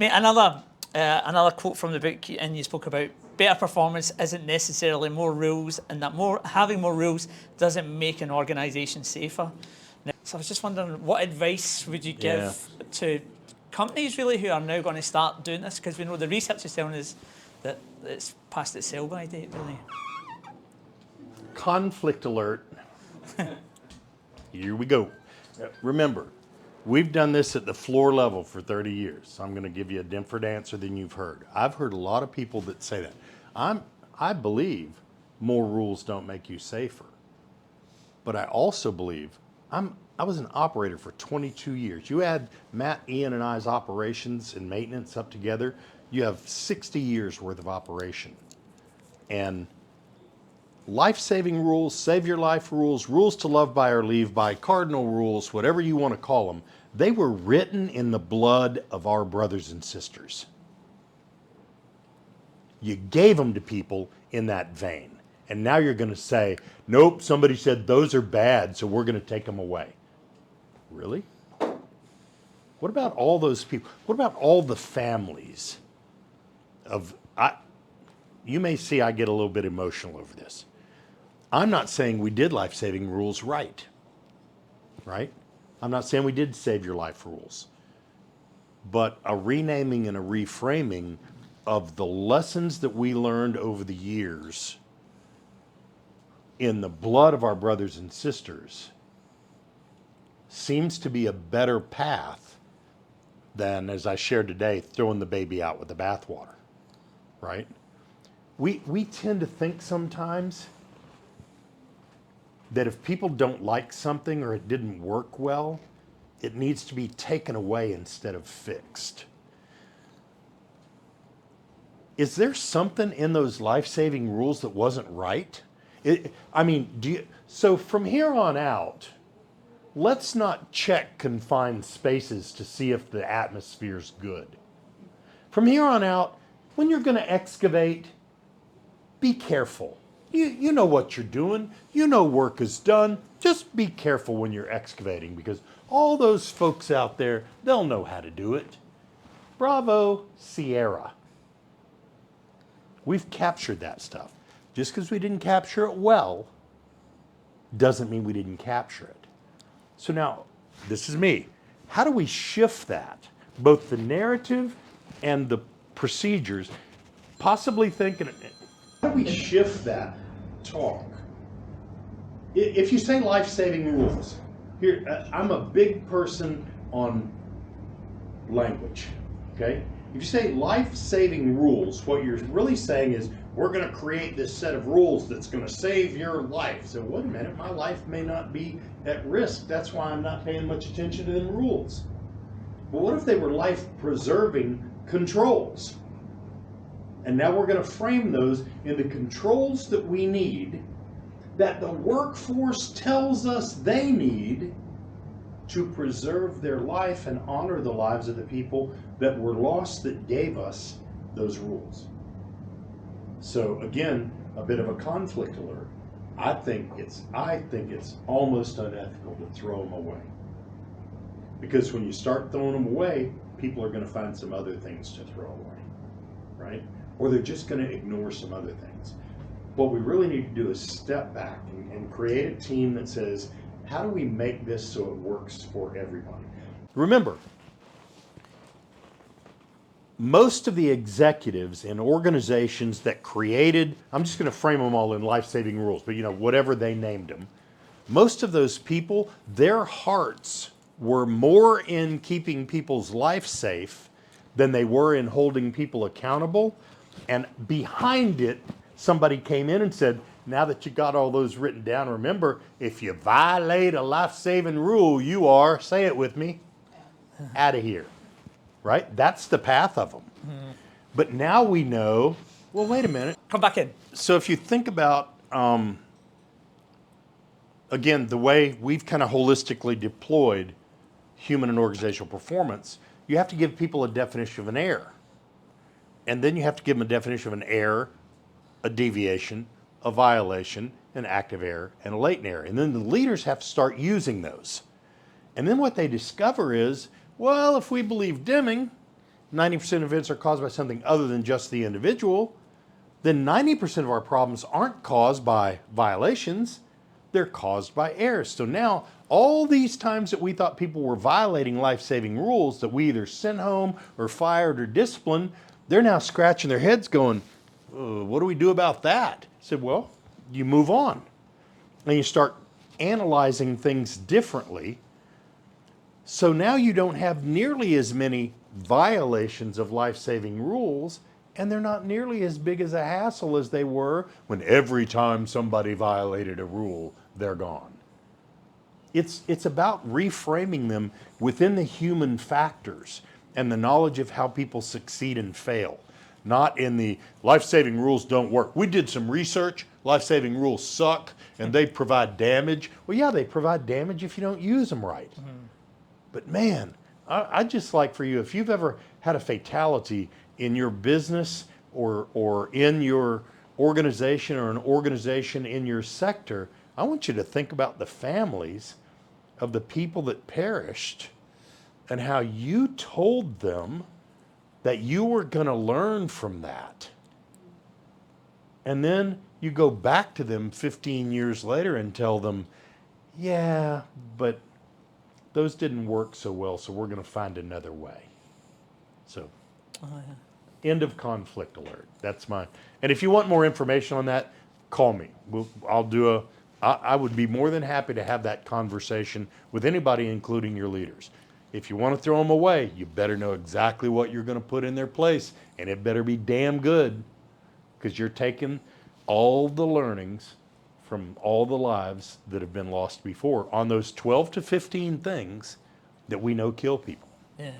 Mate, another quote from the book, and you spoke about better performance isn't necessarily more rules, and that having more rules doesn't make an organisation safer. So I was just wondering, what advice would you give to companies really who are now going to start doing this? Because we know the research is telling us that it's past its sell-by date, really. Conflict alert. Here we go. Remember, we've done this at the floor level for 30 years. So I'm going to give you a different answer than you've heard. I've heard a lot of people that say that. I believe more rules don't make you safer. But I also believe I was an operator for 22 years. You add Matt, Ian, and I's operations and maintenance up together, you have 60 years worth of operation. And life-saving rules, save your life rules, rules to love by or leave by, cardinal rules, whatever you want to call them, they were written in the blood of our brothers and sisters. You gave them to people in that vein. And now you're going to say, nope, somebody said those are bad, so we're going to take them away. Really? What about all those people? What about all the families of, you may see I get a little bit emotional over this. I'm not saying we did life-saving rules right? I'm not saying we did save your life rules. But a renaming and a reframing of the lessons that we learned over the years in the blood of our brothers and sisters seems to be a better path than, as I shared today, throwing the baby out with the bathwater, right? We tend to think sometimes that if people don't like something or it didn't work well, it needs to be taken away instead of fixed. Is there something in those life-saving rules that wasn't right? So from here on out, let's not check confined spaces to see if the atmosphere's good. From here on out, when you're going to excavate, be careful. You know what you're doing. You know work is done. Just be careful when you're excavating, because all those folks out there, they'll know how to do it. Bravo, Sierra. We've captured that stuff. Just because we didn't capture it well doesn't mean we didn't capture it. So now, this is me. How do we shift that? Both the narrative and the procedures, possibly thinking, how do we shift that talk? If you say life-saving rules, here, I'm a big person on language, okay? If you say life-saving rules, what you're really saying is, we're going to create this set of rules that's going to save your life. So wait a minute, my life may not be at risk. That's why I'm not paying much attention to them rules. But what if they were life-preserving controls? And now we're going to frame those into controls that we need, that the workforce tells us they need to preserve their life and honor the lives of the people that were lost that gave us those rules. So again, a bit of a conflict alert. I think it's almost unethical to throw them away. Because when you start throwing them away, people are going to find some other things to throw away, right? Or they're just going to ignore some other things. What we really need to do is step back and create a team that says, how do we make this so it works for everybody? Remember, most of the executives in organizations that created, I'm just going to frame them all in life-saving rules, but whatever they named them, most of those people, their hearts were more in keeping people's life safe than they were in holding people accountable. And behind it, somebody came in and said, now that you got all those written down, remember, if you violate a life-saving rule, you are, say it with me, out of here. Right? That's the path of them. Mm-hmm. But now we know, well, wait a minute. Come back in. So if you think about, again, the way we've kind of holistically deployed human and organizational performance, you have to give people a definition of an error. And then you have to give them a definition of an error, a deviation, a violation, an active error, and a latent error. And then the leaders have to start using those. And then what they discover is, well, if we believe Deming, 90% of events are caused by something other than just the individual, then 90% of our problems aren't caused by violations, they're caused by errors. So now, all these times that we thought people were violating life-saving rules that we either sent home or fired or disciplined, they're now scratching their heads going, what do we do about that? I said, well, you move on. And you start analyzing things differently. So now you don't have nearly as many violations of life-saving rules, and they're not nearly as big as a hassle as they were when every time somebody violated a rule, they're gone. It's about reframing them within the human factors and the knowledge of how people succeed and fail, not in the life-saving rules don't work. We did some research, life-saving rules suck, and they provide damage. Well, yeah, they provide damage if you don't use them right. But man, I'd just like for you, if you've ever had a fatality in your business or in your organization or an organization in your sector, I want you to think about the families of the people that perished and how you told them that you were going to learn from that. And then you go back to them 15 years later and tell them, yeah, but those didn't work so well, so we're going to find another way. So, end of conflict alert. That's my, and if you want more information on that, call me. I would be more than happy to have that conversation with anybody, including your leaders. If you want to throw them away, you better know exactly what you're going to put in their place, and it better be damn good, because you're taking all the learnings from all the lives that have been lost before on those 12 to 15 things that we know kill people. Yeah.